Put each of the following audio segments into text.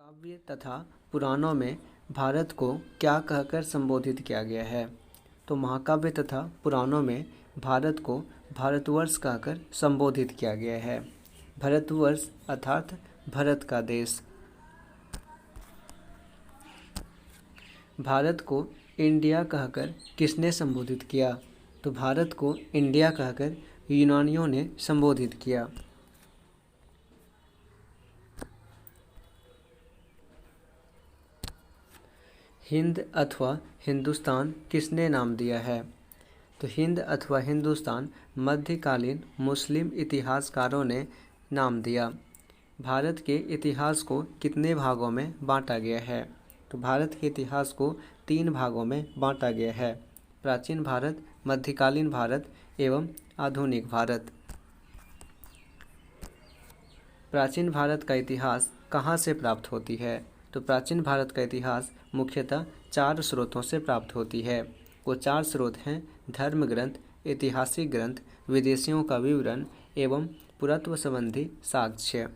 काव्य तथा पुराणों में भारत को क्या कहकर संबोधित किया गया है? तो महाकाव्य तथा पुराणों में भारत को भारतवर्ष कहकर संबोधित किया गया है। भारतवर्ष अर्थात भारत का देश। भारत को इंडिया कहकर किसने संबोधित किया? तो भारत को इंडिया कहकर यूनानियों ने संबोधित किया। हिंद अथवा हिंदुस्तान किसने नाम दिया है? तो हिंद अथवा हिंदुस्तान मध्यकालीन मुस्लिम इतिहासकारों ने नाम दिया। भारत के इतिहास को कितने भागों में बांटा गया है? तो भारत के इतिहास को 3 भागों में बांटा गया है: प्राचीन भारत, मध्यकालीन भारत एवं आधुनिक भारत। प्राचीन भारत का इतिहास कहाँ से प्राप्त होती है? तो प्राचीन भारत का इतिहास मुख्यतः 4 स्रोतों से प्राप्त होती है। वो 4 स्रोत हैं: धर्म ग्रंथ, ऐतिहासिक ग्रंथ, विदेशियों का विवरण एवं पुरातत्व संबंधी साक्ष्य।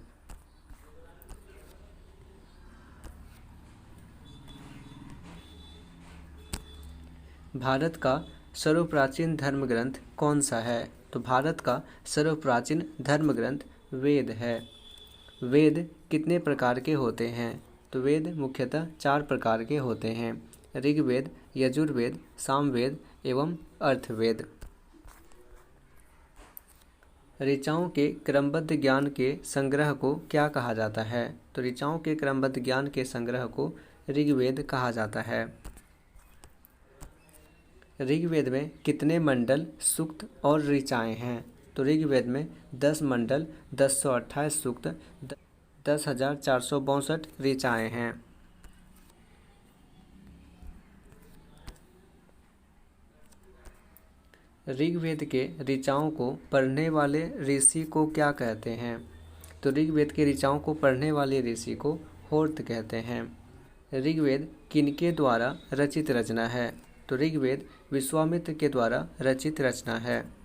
भारत का सर्वप्राचीन धर्म ग्रंथ कौन सा है? तो भारत का सर्वप्राचीन धर्म ग्रंथ वेद है। वेद कितने प्रकार के होते हैं? तो वेद मुख्यतः 4 प्रकार के होते हैं: ऋग्वेद, यजुर्वेद, सामवेद एवं अर्थवेद। ऋचाओं के क्रमबद्ध ज्ञान के संग्रह को क्या कहा जाता है? तो ऋचाओं के क्रमबद्ध ज्ञान के संग्रह को ऋग्वेद कहा जाता है। ऋग्वेद में कितने मंडल, सूक्त और ऋचाएँ हैं? तो ऋग्वेद में 10 मंडल, 1028 सूक्त, 10,462 ऋचाएँ हैं। ऋग्वेद के ऋचाओं को पढ़ने वाले ऋषि को क्या कहते हैं? तो ऋग्वेद के ऋचाओं को पढ़ने वाले ऋषि को होर्त कहते हैं। ऋग्वेद किनके द्वारा रचित रचना है? तो ऋग्वेद विश्वामित्र के द्वारा रचित रचना है।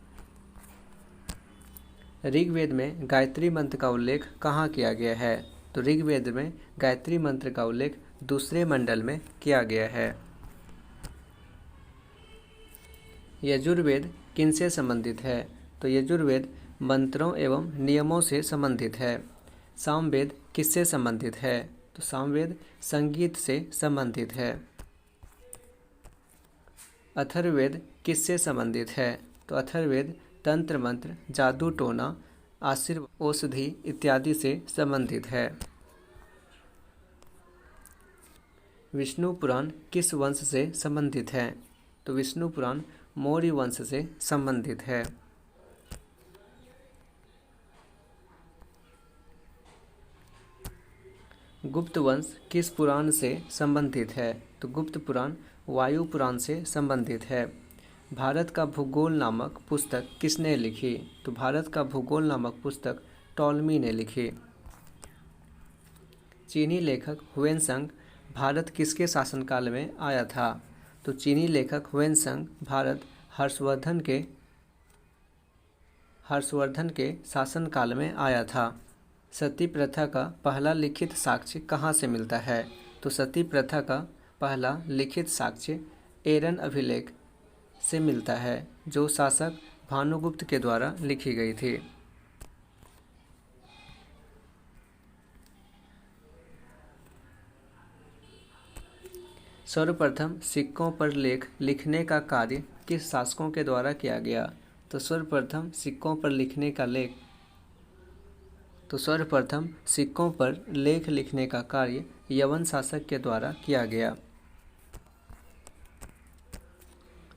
ऋग्वेद में गायत्री मंत्र का उल्लेख कहाँ किया गया है? तो ऋग्वेद में गायत्री मंत्र का उल्लेख 2 मंडल में किया गया है। यजुर्वेद किनसे संबंधित है? तो यजुर्वेद मंत्रों एवं नियमों से संबंधित है। सामवेद किससे संबंधित है? तो सामवेद संगीत से संबंधित है। अथर्ववेद किससे संबंधित है? तो अथर्ववेद तंत्र मंत्र, जादू टोना, आशीर्वाद, औषधि इत्यादि से संबंधित है। विष्णु पुराण किस वंश से संबंधित है? तो विष्णु पुराण मौर्य वंश से संबंधित है। गुप्त वंश किस पुराण से संबंधित है? तो गुप्त पुराण वायु पुराण से संबंधित है। भारत का भूगोल नामक पुस्तक किसने लिखी? तो भारत का भूगोल नामक पुस्तक टॉलमी ने लिखी। चीनी लेखक हुएनसांग भारत किसके शासनकाल में आया था? तो चीनी लेखक हुएनसांग भारत हर्षवर्धन के शासनकाल में आया था। सती प्रथा का पहला लिखित साक्ष्य कहाँ से मिलता है? तो सती प्रथा का पहला लिखित साक्ष्य एरन अभिलेख से मिलता है, जो शासक भानुगुप्त के द्वारा लिखी गई थी। सर्वप्रथम सिक्कों पर लेख लिखने का कार्य किस शासकों के द्वारा किया गया? तो सर्वप्रथम सिक्कों पर लेख लिखने का कार्य यवन शासक के द्वारा किया गया।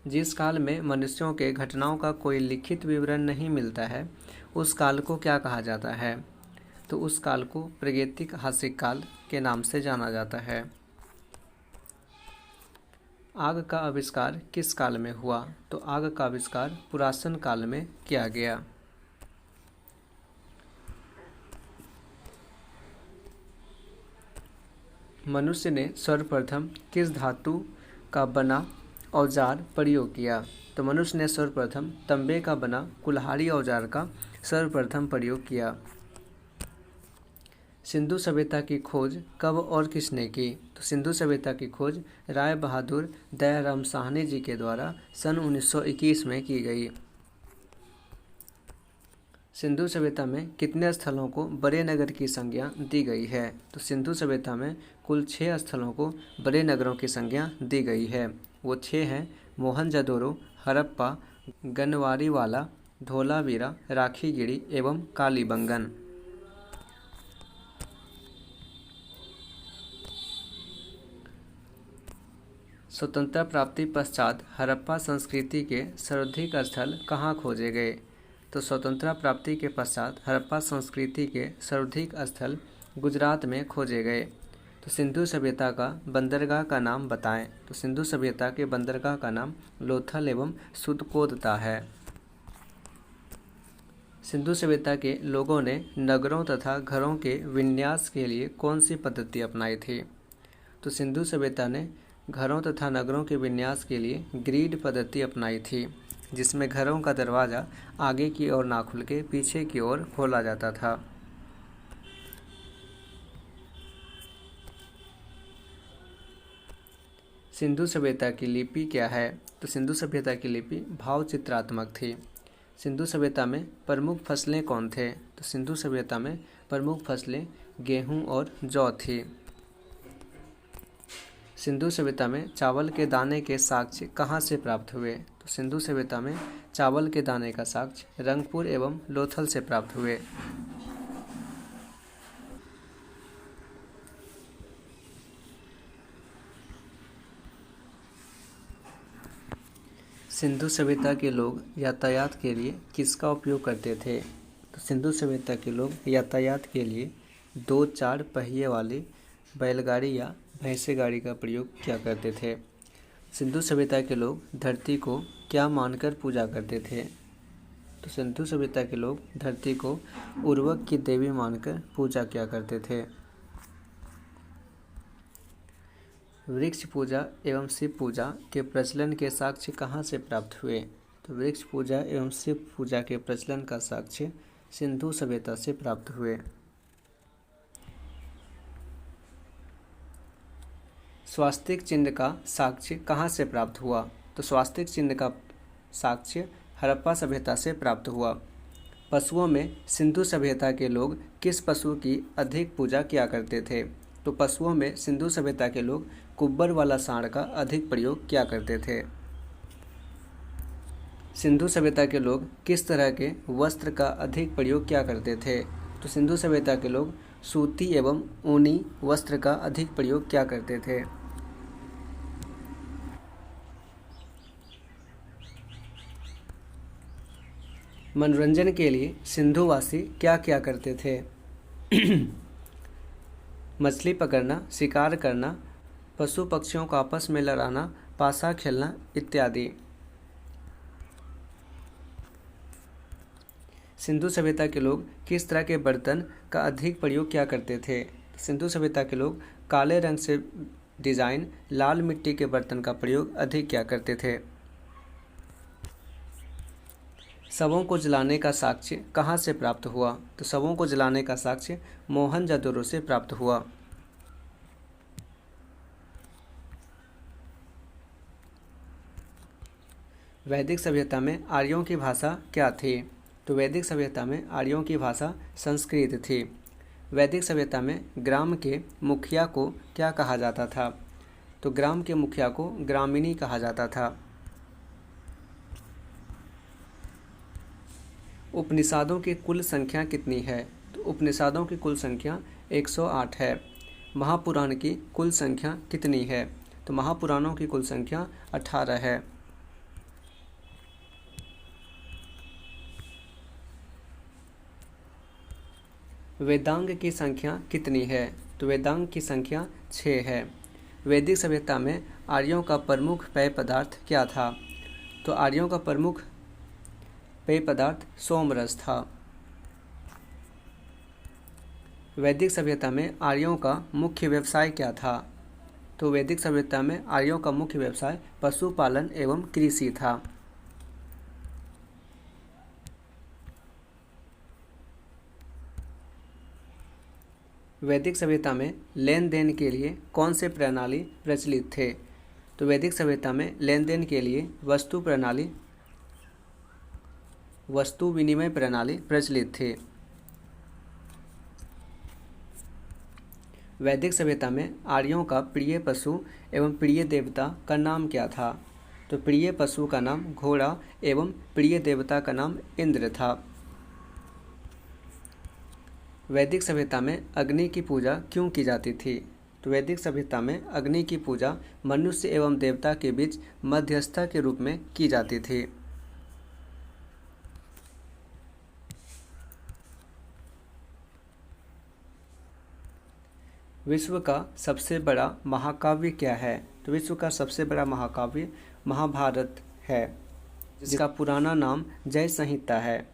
जिस काल में मनुष्यों के घटनाओं का कोई लिखित विवरण नहीं मिलता है, उस काल को क्या कहा जाता है? तो उस काल को प्रागैतिहासिक काल के नाम से जाना जाता है। आग का आविष्कार किस काल में हुआ? तो आग का आविष्कार पुरातन काल में किया गया। मनुष्य ने सर्वप्रथम किस धातु का बना औजार प्रयोग किया? तो मनुष्य ने सर्वप्रथम तांबे का बना कुल्हाड़ी औजार का सर्वप्रथम प्रयोग किया। सिंधु सभ्यता की खोज कब और किसने की? तो सिंधु सभ्यता की खोज राय बहादुर दयाराम साहनी जी के द्वारा सन 1921 में की गई। सिंधु सभ्यता में कितने स्थलों को बड़े नगर की संज्ञा दी गई है? तो सिंधु सभ्यता में कुल 6 स्थलों को बड़े नगरों की संज्ञा दी गई है। वो 6 हैं मोहनजोदड़ो, हड़प्पा, गनवारीवाला, धोलावीरा, राखीगढ़ी एवं कालीबंगन। स्वतंत्रता प्राप्ति पश्चात हड़प्पा संस्कृति के सर्वाधिक स्थल कहाँ खोजे गए? तो स्वतंत्रता प्राप्ति के पश्चात हड़प्पा संस्कृति के सर्वाधिक स्थल गुजरात में खोजे गए। तो सिंधु सभ्यता का बंदरगाह का नाम बताएं। तो सिंधु सभ्यता के बंदरगाह का नाम लोथल एवं सुधकोदता है। सिंधु सभ्यता के लोगों ने नगरों तथा घरों के विन्यास के लिए कौन सी पद्धति अपनाई थी? तो सिंधु सभ्यता ने घरों तथा नगरों के विन्यास के लिए ग्रिड पद्धति अपनाई थी, जिसमें घरों का दरवाज़ा आगे की ओर ना खुल के पीछे की ओर खोला जाता था। सिंधु सभ्यता की लिपि क्या है? तो सिंधु सभ्यता की लिपि भावचित्रात्मक थी। सिंधु सभ्यता में प्रमुख फसलें कौन थे? तो सिंधु सभ्यता में प्रमुख फसलें गेहूं और जौ थी। सिंधु सभ्यता में चावल के दाने के साक्ष्य कहाँ से प्राप्त हुए? तो सिंधु सभ्यता में चावल के दाने का साक्ष्य रंगपुर एवं लोथल से प्राप्त हुए। सिंधु सभ्यता के लोग यातायात के लिए किसका उपयोग करते थे? तो सिंधु सभ्यता के लोग यातायात के लिए 2-4 पहिए वाली बैलगाड़ी या भैंसे गाड़ी का प्रयोग किया करते थे। सिंधु सभ्यता के लोग धरती को क्या मानकर पूजा करते थे? तो सिंधु सभ्यता के लोग धरती को उर्वरक की देवी मानकर पूजा किया करते थे। वृक्ष पूजा एवं शिव पूजा के प्रचलन के साक्ष्य कहाँ से प्राप्त हुए? तो वृक्ष पूजा एवं शिव पूजा के प्रचलन का साक्ष्य सिंधु सभ्यता से प्राप्त हुए। स्वास्तिक चिन्ह का साक्ष्य कहाँ से प्राप्त हुआ? तो स्वास्तिक चिन्ह का साक्ष्य हड़प्पा सभ्यता से प्राप्त हुआ। पशुओं में सिंधु सभ्यता के लोग किस पशु की अधिक पूजा किया करते थे? तो पशुओं में सिंधु सभ्यता के लोग कुब्बर वाला सांड का अधिक प्रयोग किया करते थे। सिंधु सभ्यता के लोग किस तरह के वस्त्र का अधिक प्रयोग किया करते थे? तो सिंधु सभ्यता के लोग सूती एवं ऊनी वस्त्र का अधिक प्रयोग किया करते थे। मनोरंजन के लिए सिंधुवासी क्या क्या करते थे? मछली पकड़ना, शिकार करना, पशु पक्षियों को आपस में लड़ाना, पासा खेलना इत्यादि। सिंधु सभ्यता के लोग किस तरह के बर्तन का अधिक प्रयोग किया करते थे? सिंधु सभ्यता के लोग काले रंग से डिजाइन लाल मिट्टी के बर्तन का प्रयोग अधिक किया करते थे। शवों को जलाने का साक्ष्य कहाँ से प्राप्त हुआ? तो शवों को जलाने का साक्ष्य मोहनजोदड़ो से प्राप्त हुआ। वैदिक सभ्यता में आर्यों की भाषा क्या थी? तो वैदिक सभ्यता में आर्यों की भाषा संस्कृत थी। वैदिक सभ्यता में ग्राम के मुखिया को क्या कहा जाता था? तो ग्राम के मुखिया को ग्रामीणी कहा जाता था। उपनिषदों की कुल संख्या कितनी है? तो उपनिषदों की कुल संख्या 108 है। महापुराण की कुल संख्या कितनी है? तो महापुराणों की कुल संख्या 18 है। वेदांग की संख्या कितनी है? तो वेदांग की संख्या 6 है। वैदिक सभ्यता में आर्यों का प्रमुख पेय पदार्थ क्या था? तो आर्यों का प्रमुख पेय पदार्थ सोमरस था। वैदिक सभ्यता में आर्यों का मुख्य व्यवसाय क्या था? तो वैदिक सभ्यता में आर्यों का मुख्य व्यवसाय पशुपालन एवं कृषि था। वैदिक सभ्यता में लेन देन के लिए कौन से प्रणाली प्रचलित थे? तो वैदिक सभ्यता में लेन देन के लिए वस्तु विनिमय प्रणाली प्रचलित थी। वैदिक सभ्यता में आर्यों का प्रिय पशु एवं प्रिय देवता का नाम क्या था? तो प्रिय पशु का नाम घोड़ा एवं प्रिय देवता का नाम इंद्र था। वैदिक सभ्यता में अग्नि की पूजा क्यों की जाती थी? तो वैदिक सभ्यता में अग्नि की पूजा मनुष्य एवं देवता के बीच मध्यस्थता के रूप में की जाती थी। विश्व का सबसे बड़ा महाकाव्य क्या है? तो विश्व का सबसे बड़ा महाकाव्य महाभारत है, जिसका पुराना नाम जय संहिता है।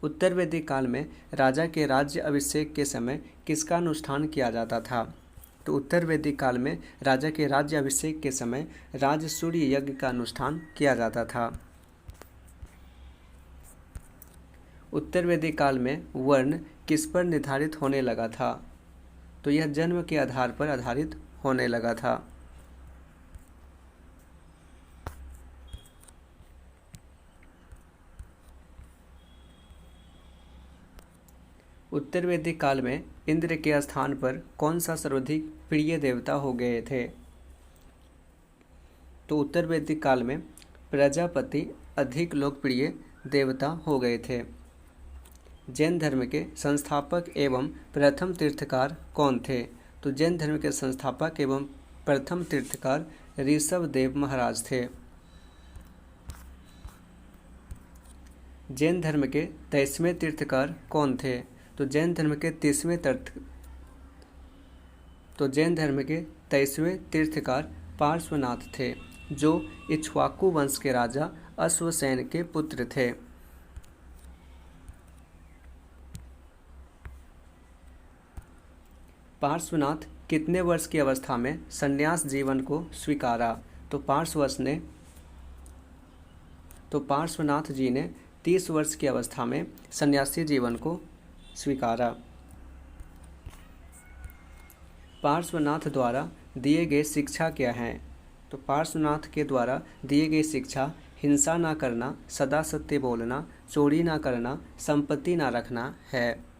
उत्तर वैदिक काल में राजा के राज्य अभिषेक के समय किसका अनुष्ठान किया जाता था? तो उत्तर वैदिक काल में राजा के राज्य अभिषेक के समय राजसूय यज्ञ का अनुष्ठान किया जाता था। उत्तर वैदिक काल में वर्ण किस पर निर्धारित होने लगा था? तो यह जन्म के आधार पर आधारित होने लगा था। उत्तर वैदिक काल में इंद्र के स्थान पर कौन सा सर्वाधिक प्रिय देवता हो गए थे? तो उत्तर वैदिक काल में प्रजापति अधिक लोकप्रिय देवता हो गए थे। जैन धर्म के संस्थापक एवं प्रथम तीर्थकार कौन थे? तो जैन धर्म के संस्थापक एवं प्रथम तीर्थकार ऋषभदेव महाराज थे। जैन धर्म के 23वें तीर्थकार कौन थे? तो जैन धर्म के 23वें तीर्थकार पार्श्वनाथ थे, जो इक्ष्वाकु वंश के राजा अश्वसेन के पुत्र थे। पार्श्वनाथ कितने वर्ष की अवस्था में संन्यास जीवन को स्वीकारा? तो पार्श्वनाथ जी ने 30 वर्ष की अवस्था में सन्यासी जीवन को स्वीकारा। पार्श्वनाथ द्वारा दिए गए शिक्षा क्या हैं? तो पार्श्वनाथ के द्वारा दिए गए शिक्षा हिंसा ना करना, सदा सत्य बोलना, चोरी ना करना, संपत्ति ना रखना है।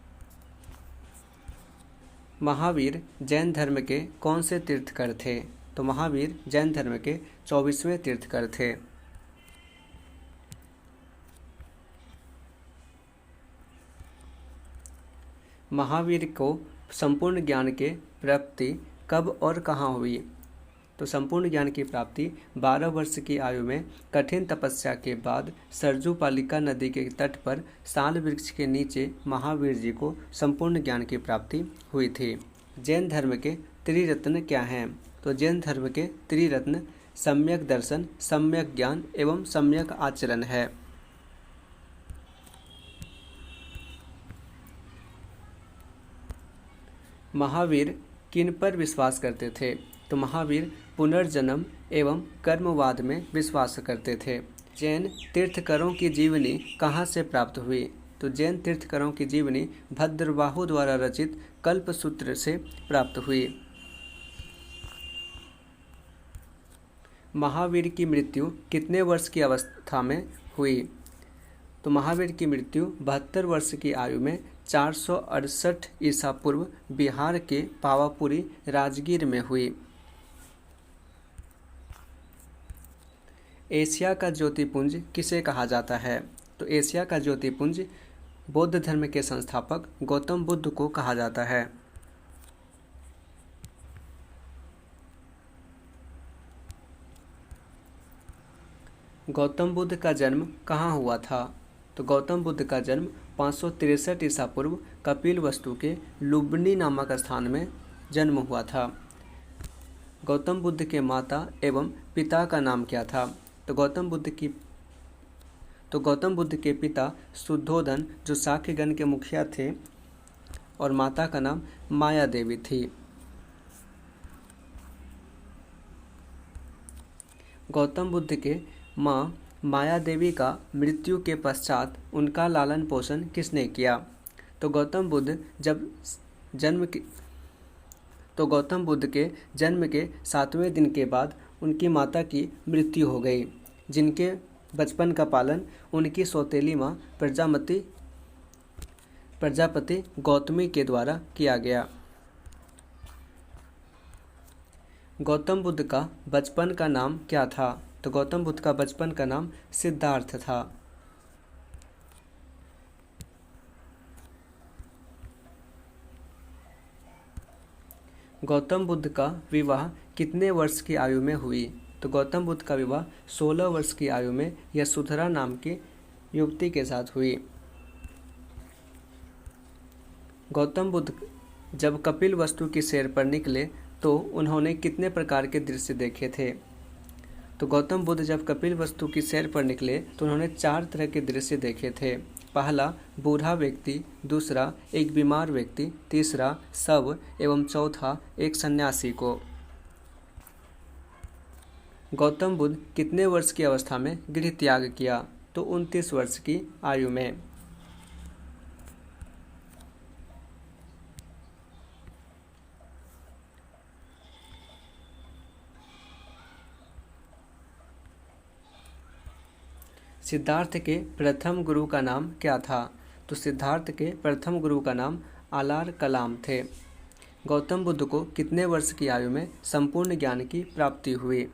महावीर जैन धर्म के कौन से तीर्थकर थे? तो महावीर जैन धर्म के 24वें तीर्थकर थे। महावीर को संपूर्ण ज्ञान के प्राप्ति कब और कहाँ हुई? तो संपूर्ण ज्ञान की प्राप्ति 12 वर्ष की आयु में कठिन तपस्या के बाद सरजूपालिका नदी के तट पर साल वृक्ष के नीचे महावीर जी को संपूर्ण ज्ञान की प्राप्ति हुई थी। जैन धर्म के त्रिरत्न क्या हैं? तो जैन धर्म के त्रिरत्न सम्यक दर्शन, सम्यक ज्ञान एवं सम्यक आचरण है। महावीर किन पर विश्वास करते थे? तो महावीर पुनर्जन्म एवं कर्मवाद में विश्वास करते थे। जैन तीर्थकरों की जीवनी कहाँ से प्राप्त हुई? तो जैन तीर्थकरों की जीवनी भद्रबाहु द्वारा रचित कल्पसूत्र से प्राप्त हुई। महावीर की मृत्यु कितने वर्ष की अवस्था में हुई? तो महावीर की मृत्यु 72 वर्ष की आयु में 468 ईसा पूर्व बिहार के पावापुरी राजगीर में हुई। एशिया का ज्योतिपुंज किसे कहा जाता है? तो एशिया का ज्योतिपुंज बौद्ध धर्म के संस्थापक गौतम बुद्ध को कहा जाता है। गौतम बुद्ध का जन्म कहाँ हुआ था? तो गौतम बुद्ध का जन्म 563 ईसा पूर्व कपिलवस्तु के लुम्बिनी नामक स्थान में जन्म हुआ था। गौतम बुद्ध के माता एवं पिता का नाम क्या था? तो गौतम बुद्ध के पिता शुद्धोधन जो शाक्यगण के मुखिया थे, और माता का नाम माया देवी थी। गौतम बुद्ध के माँ माया देवी का मृत्यु के पश्चात उनका लालन पोषण किसने किया? तो गौतम बुद्ध जब जन्म के तो गौतम बुद्ध के जन्म के 7वें दिन के बाद उनकी माता की मृत्यु हो गई, जिनके बचपन का पालन उनकी सौतेली माँ प्रजापति गौतमी के द्वारा किया गया। गौतम बुद्ध का बचपन का नाम क्या था? तो गौतम बुद्ध का बचपन का नाम सिद्धार्थ था। गौतम बुद्ध का विवाह कितने वर्ष की आयु में हुई? तो गौतम बुद्ध का विवाह 16 वर्ष की आयु में यशोधरा नाम की युवती के साथ हुई। गौतम बुद्ध जब कपिल वस्तु की सैर पर निकले तो उन्होंने कितने प्रकार के दृश्य देखे थे? तो गौतम बुद्ध जब कपिल वस्तु की सैर पर निकले तो उन्होंने 4 तरह के दृश्य देखे थे। पहला बूढ़ा व्यक्ति, दूसरा एक बीमार व्यक्ति, तीसरा शव एवं चौथा एक सन्यासी को। गौतम बुद्ध कितने वर्ष की अवस्था में गृह त्याग किया? तो 29 वर्ष की आयु में। सिद्धार्थ के प्रथम गुरु का नाम क्या था? तो सिद्धार्थ के प्रथम गुरु का नाम आलार कलाम थे। गौतम बुद्ध को कितने वर्ष की आयु में संपूर्ण ज्ञान की प्राप्ति हुई?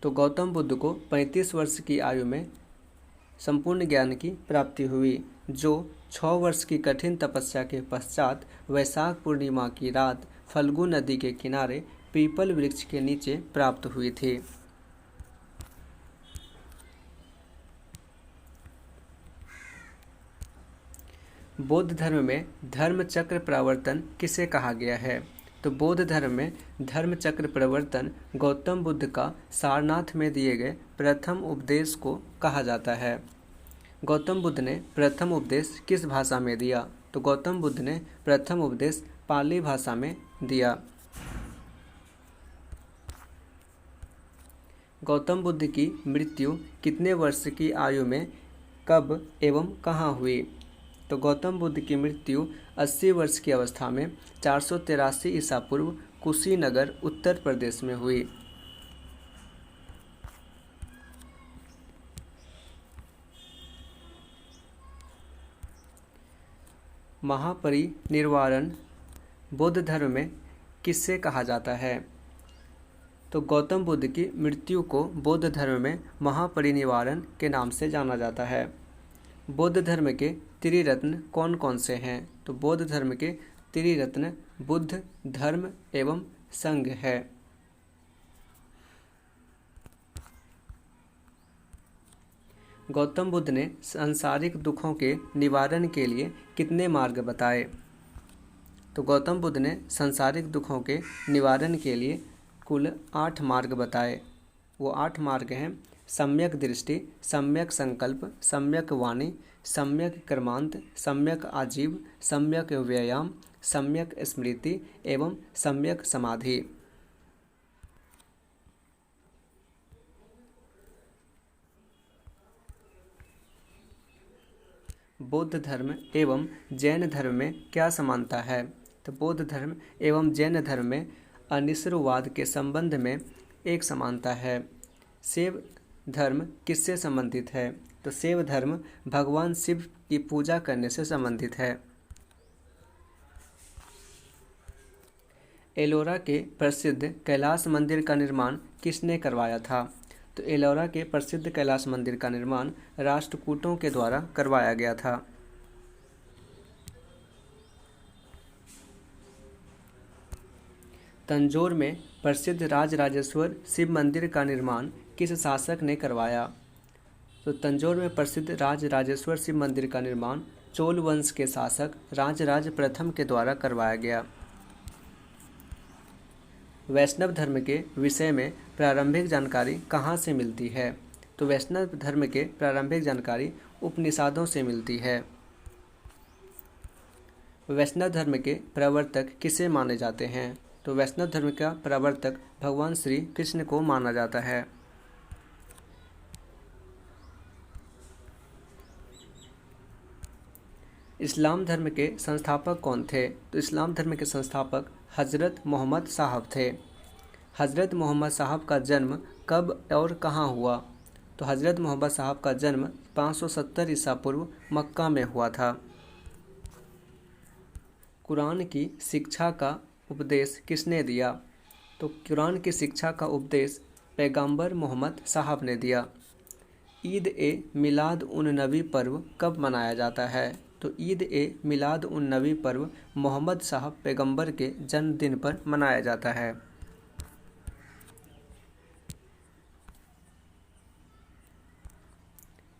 तो गौतम बुद्ध को 35 वर्ष की आयु में संपूर्ण ज्ञान की प्राप्ति हुई, जो 6 वर्ष की कठिन तपस्या के पश्चात वैशाख पूर्णिमा की रात फल्गु नदी के किनारे पीपल वृक्ष के नीचे प्राप्त हुई थी। बौद्ध धर्म में धर्म चक्र प्रवर्तन किसे कहा गया है? तो बौद्ध धर्म में धर्म चक्र प्रवर्तन गौतम बुद्ध का सारनाथ में दिए गए प्रथम उपदेश को कहा जाता है। गौतम बुद्ध ने प्रथम उपदेश किस भाषा में दिया? तो गौतम बुद्ध ने प्रथम उपदेश पाली भाषा में दिया। गौतम बुद्ध की मृत्यु कितने वर्ष की आयु में, कब एवं कहाँ हुई? तो गौतम बुद्ध की मृत्यु 80 वर्ष की अवस्था में 483 ईसा पूर्व कुशीनगर उत्तर प्रदेश में हुई। महापरिनिर्वाण बौद्ध धर्म में किससे कहा जाता है? तो गौतम बुद्ध की मृत्यु को बौद्ध धर्म में महापरिनिर्वाण के नाम से जाना जाता है। बौद्ध धर्म के त्रिरत्न कौन कौन से हैं? तो बौद्ध धर्म के त्रिरत्न बुद्ध, धर्म एवं संघ है। गौतम बुद्ध ने सांसारिक दुखों के निवारण के लिए कितने मार्ग बताए? तो गौतम बुद्ध ने सांसारिक दुखों के निवारण के लिए कुल 8 मार्ग बताए। वो 8 मार्ग हैं: सम्यक दृष्टि, सम्यक संकल्प, सम्यक वाणी, सम्यक कर्मांत, सम्यक आजीव, सम्यक व्यायाम, सम्यक स्मृति एवं सम्यक समाधि। बौद्ध धर्म एवं जैन धर्म में क्या समानता है? तो बौद्ध धर्म एवं जैन धर्म में अनिश्वरवाद के संबंध में एक समानता है। शैव धर्म किससे संबंधित है? तो शैव धर्म भगवान शिव की पूजा करने से संबंधित है। एलोरा के प्रसिद्ध कैलाश मंदिर का निर्माण किसने करवाया था? तो एलोरा के प्रसिद्ध कैलाश मंदिर का निर्माण राष्ट्रकूटों के द्वारा करवाया गया था। तंजौर में प्रसिद्ध राजराजेश्वर शिव मंदिर का निर्माण किस शासक ने करवाया? तो तंजौर में प्रसिद्ध राजराजेश्वर शिव मंदिर का निर्माण चोल वंश के शासक राजराज प्रथम के द्वारा करवाया गया। वैष्णव धर्म के विषय में प्रारंभिक जानकारी कहाँ से मिलती है? तो वैष्णव धर्म के प्रारंभिक जानकारी उपनिषदों से मिलती है। वैष्णव धर्म के प्रवर्तक किसे माने जाते हैं? तो वैष्णव धर्म का प्रवर्तक भगवान श्री कृष्ण को माना जाता है। इस्लाम धर्म के संस्थापक कौन थे? तो इस्लाम धर्म के संस्थापक हज़रत मोहम्मद साहब थे। हज़रत मोहम्मद साहब का जन्म कब और कहाँ हुआ? तो हज़रत मोहम्मद साहब का जन्म 570 ईसा पूर्व मक्का में हुआ था। कुरान की शिक्षा का उपदेश किसने दिया? तो कुरान की शिक्षा का उपदेश पैगंबर मोहम्मद साहब ने दिया। ईद ए मिलाद उन नबी पर्व कब मनाया जाता है? तो ईद ए मिलाद उन नबी पर्व मोहम्मद साहब पैगंबर के जन्मदिन पर मनाया जाता है।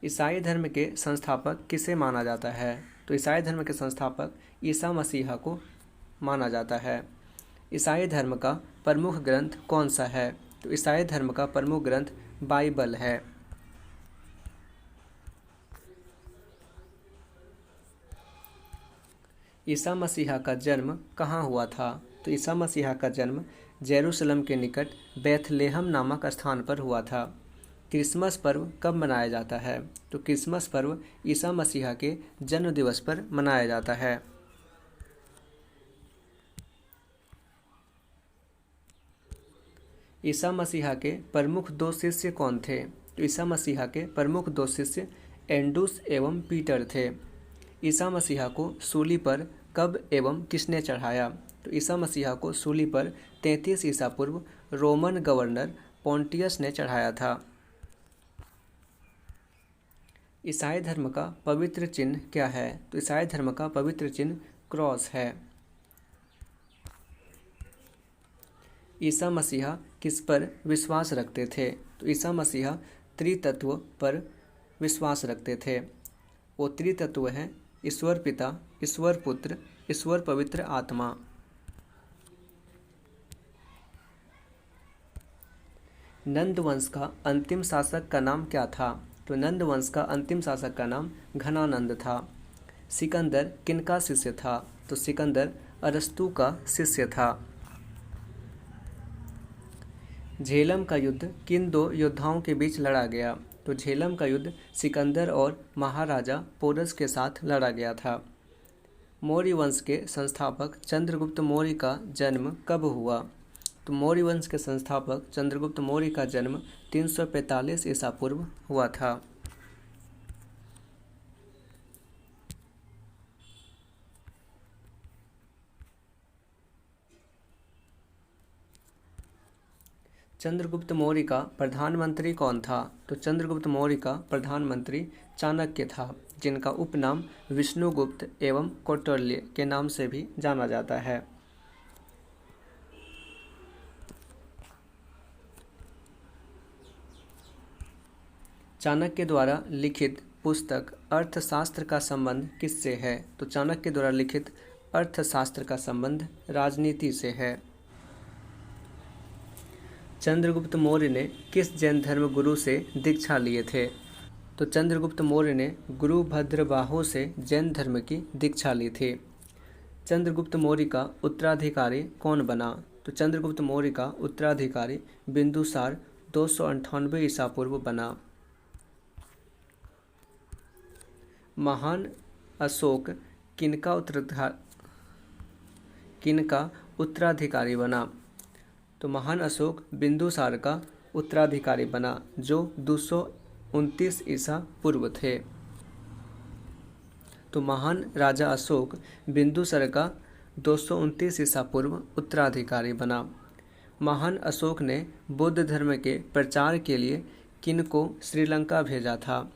ईसाई धर्म के संस्थापक किसे माना जाता है? तो ईसाई धर्म के संस्थापक ईसा मसीहा को माना जाता है। ईसाई धर्म का प्रमुख ग्रंथ कौन सा है? तो ईसाई धर्म का प्रमुख ग्रंथ बाइबल है। ईसा मसीहा का जन्म कहाँ हुआ था? तो ईसा मसीहा का जन्म जेरूसलम के निकट बैथलेहम नामक स्थान पर हुआ था। क्रिसमस पर्व कब मनाया जाता है? तो क्रिसमस पर्व ईसा मसीहा के जन्म दिवस पर मनाया जाता है। ईसा मसीहा के प्रमुख दो शिष्य कौन थे? तो ईसा मसीहा के प्रमुख दो शिष्य एंडुस एवं पीटर थे। ईसा मसीहा को सूली पर कब एवं किसने चढ़ाया? तो ईसा मसीहा को सूली पर 33 ईसा पूर्व रोमन गवर्नर पोंटियस ने चढ़ाया था। ईसाई धर्म का पवित्र चिन्ह क्या है? तो ईसाई धर्म का पवित्र चिन्ह क्रॉस है। ईसा मसीहा किस पर विश्वास रखते थे? तो ईसा मसीहा त्रितत्व पर विश्वास रखते थे। वो त्रितत्व हैं ईश्वर पिता, ईश्वर पुत्र, ईश्वर पवित्र आत्मा। नंद वंश का अंतिम शासक का नाम क्या था? तो नंद वंश का अंतिम शासक का नाम घनानंद था। सिकंदर किनका शिष्य था? तो सिकंदर अरस्तु का शिष्य था। झेलम का युद्ध किन दो योद्धाओं के बीच लड़ा गया? तो झेलम का युद्ध सिकंदर और महाराजा पोरस के साथ लड़ा गया था। मौर्य वंश के संस्थापक चंद्रगुप्त मौर्य का जन्म कब हुआ? तो मौर्य वंश के संस्थापक चंद्रगुप्त मौर्य का जन्म 345 ईसा पूर्व हुआ था। चंद्रगुप्त मौर्य का प्रधानमंत्री कौन था? तो चंद्रगुप्त मौर्य का प्रधानमंत्री चाणक्य था, जिनका उपनाम विष्णुगुप्त एवं कौटिल्य के नाम से भी जाना जाता है। चाणक्य द्वारा लिखित पुस्तक अर्थशास्त्र का संबंध किससे है? तो चाणक्य द्वारा लिखित अर्थशास्त्र का संबंध राजनीति से है। चंद्रगुप्त मौर्य ने किस जैन धर्म गुरु से दीक्षा लिए थे? तो चंद्रगुप्त मौर्य ने गुरु भद्रबाहु से जैन धर्म की दीक्षा ली थी। चंद्रगुप्त मौर्य का उत्तराधिकारी कौन बना? तो चंद्रगुप्त मौर्य का उत्तराधिकारी बिंदुसार 298 ईसा पूर्व बना। महान अशोक किनका उत्तराधिकारी बना? तो महान अशोक बिंदुसार का उत्तराधिकारी बना, जो 229 ईसा पूर्व थे। तो महान राजा अशोक बिंदुसार का 229 ईसा पूर्व उत्तराधिकारी बना। महान अशोक ने बौद्ध धर्म के प्रचार के लिए किनको श्रीलंका भेजा था?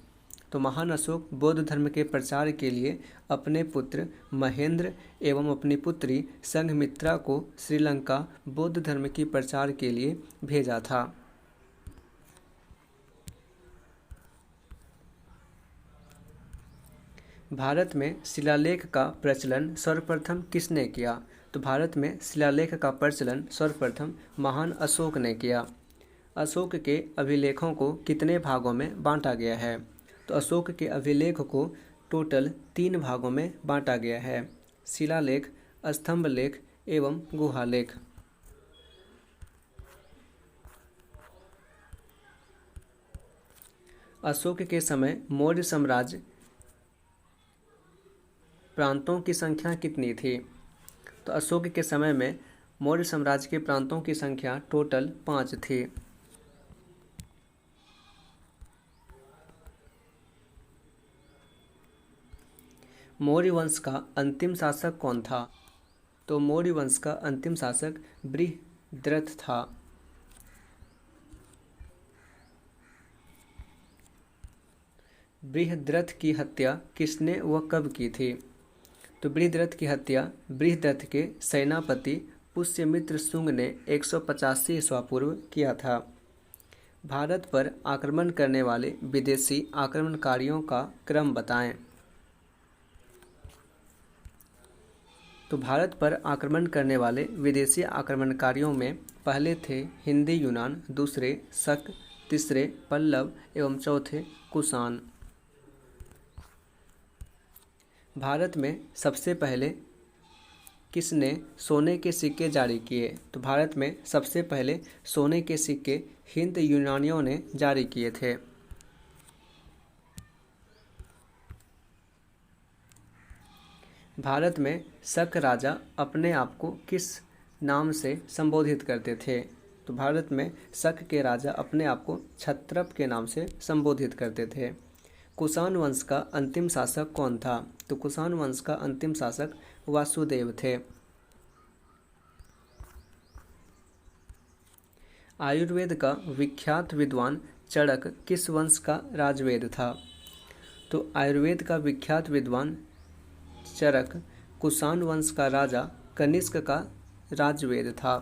तो महान अशोक बौद्ध धर्म के प्रचार के लिए अपने पुत्र महेंद्र एवं अपनी पुत्री संघमित्रा को श्रीलंका बौद्ध धर्म की प्रचार के लिए भेजा था। भारत में शिलालेख का प्रचलन सर्वप्रथम किसने किया? तो भारत में शिलालेख का प्रचलन सर्वप्रथम महान अशोक ने किया। अशोक के अभिलेखों को कितने भागों में बांटा गया है? तो अशोक के अभिलेख को टोटल 3 भागों में बांटा गया है: शिलालेख, स्तंभलेख एवं गुहालेख। अशोक के समय मौर्य साम्राज्य प्रांतों की संख्या कितनी थी? तो अशोक के समय में मौर्य साम्राज्य के प्रांतों की संख्या टोटल 5 थी। मौर्य वंश का अंतिम शासक कौन था? तो मौर्य वंश का अंतिम शासक बृहद्रथ था। बृहद्रथ की हत्या किसने व कब की थी? तो बृहद्रथ की हत्या बृहद्रथ के सेनापति पुष्यमित्र शुंग ने 185 ईस्वा पूर्व किया था। भारत पर आक्रमण करने वाले विदेशी आक्रमणकारियों का क्रम बताएं। तो भारत पर आक्रमण करने वाले विदेशी आक्रमणकारियों में पहले थे हिंदी यूनान, दूसरे शक, तीसरे पल्लव एवं चौथे कुषाण। भारत में सबसे पहले किसने सोने के सिक्के जारी किए? तो भारत में सबसे पहले सोने के सिक्के हिंद यूनानियों ने जारी किए थे। भारत में शक राजा अपने आप को किस नाम से संबोधित करते थे? तो भारत में शक के राजा अपने आप को क्षत्रप के नाम से संबोधित करते थे। कुषाण वंश का अंतिम शासक कौन था? तो कुषाण वंश का अंतिम शासक वासुदेव थे। आयुर्वेद का विख्यात विद्वान चरक किस वंश का राजवेद था? तो आयुर्वेद का विख्यात विद्वान चरक कुषाण वंश का राजा कनिष्क का राजवेद था।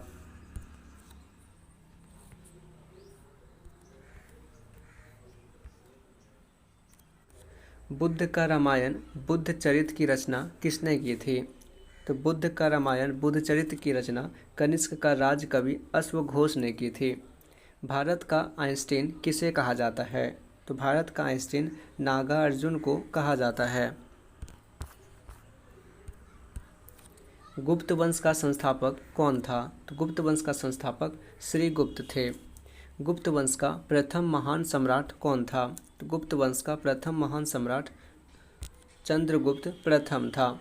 बुद्ध का रामायण बुद्ध चरित की रचना किसने की थी? तो बुद्ध का रामायण बुद्ध चरित की रचना कनिष्क का राजकवि अश्वघोष ने की थी। भारत का आइंस्टीन किसे कहा जाता है? तो भारत का आइंस्टीन नागार्जुन को कहा जाता है। गुप्त वंश का संस्थापक कौन था? तो गुप्त वंश का संस्थापक श्रीगुप्त थे। गुप्त वंश का प्रथम महान सम्राट कौन था? तो गुप्त वंश का प्रथम महान सम्राट चंद्रगुप्त प्रथम था।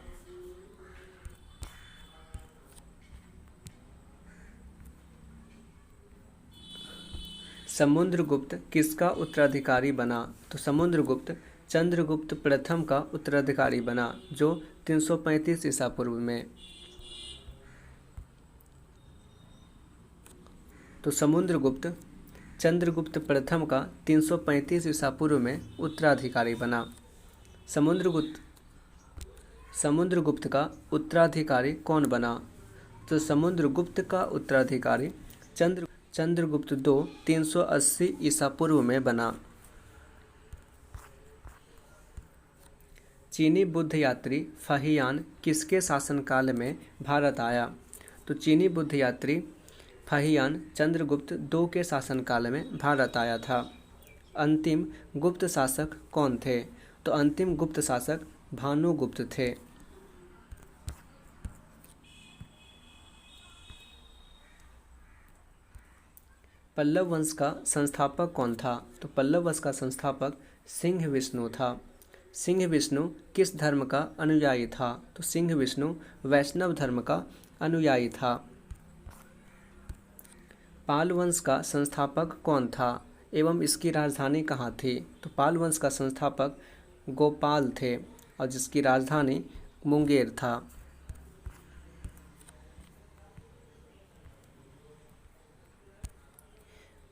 समुद्रगुप्त किसका उत्तराधिकारी बना? तो समुद्रगुप्त चंद्रगुप्त प्रथम का उत्तराधिकारी बना, जो 335 ईसा पूर्व में। तो समुद्रगुप्त चंद्रगुप्त प्रथम का 335 ईसा पूर्व में उत्तराधिकारी बना। समुद्रगुप्त का उत्तराधिकारी कौन बना? तो समुद्रगुप्त का उत्तराधिकारी चंद्रगुप्त II 380 ईसा पूर्व में बना। चीनी बुद्ध यात्री फाहियान किसके शासनकाल में भारत आया? तो चीनी बुद्ध यात्री फाहियान चंद्रगुप्त II के शासनकाल में भारत आया था। अंतिम गुप्त शासक कौन थे? तो अंतिम गुप्त शासक भानुगुप्त थे। पल्लव वंश का संस्थापक कौन था? तो पल्लव वंश का संस्थापक सिंह विष्णु था। सिंह विष्णु किस धर्म का अनुयायी था? तो सिंह विष्णु वैष्णव धर्म का अनुयायी था। पाल वंश का संस्थापक कौन था एवं इसकी राजधानी कहाँ थी? तो पाल वंश का संस्थापक गोपाल थे और जिसकी राजधानी मुंगेर था।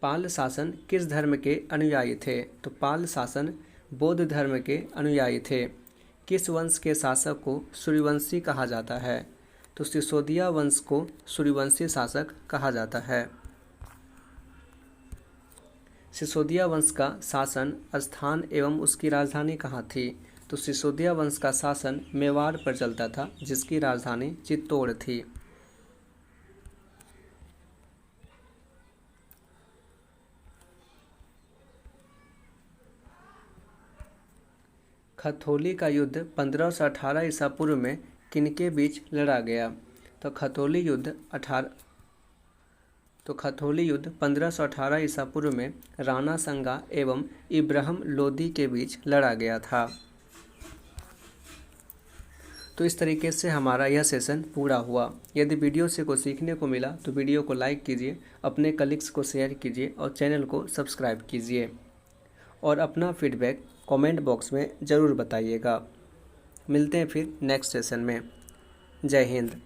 पाल शासन किस धर्म के अनुयायी थे? तो पाल शासन बौद्ध धर्म के अनुयायी थे। किस वंश के शासक को सूर्यवंशी कहा जाता है? तो सिसोदिया वंश को सूर्यवंशी शासक कहा जाता है। सिसोदिया वंश का शासन स्थान एवं उसकी राजधानी कहाँ थी? तो सिसोदिया वंश का शासन मेवाड़ पर चलता था, जिसकी राजधानी चित्तौड़ थी। खथोली का युद्ध 1518 ईसा पूर्व में किनके बीच लड़ा गया? तो खथोली युद्ध 1518 ईसा पूर्व में राणा संगा एवं इब्राहिम लोदी के बीच लड़ा गया था। तो इस तरीके से हमारा यह सेशन पूरा हुआ। यदि वीडियो से कुछ सीखने को मिला तो वीडियो को लाइक कीजिए, अपने कलीग्स को शेयर कीजिए और चैनल को सब्सक्राइब कीजिए और अपना फीडबैक कमेंट बॉक्स में ज़रूर बताइएगा। मिलते हैं फिर नेक्स्ट सेशन में। जय हिंद।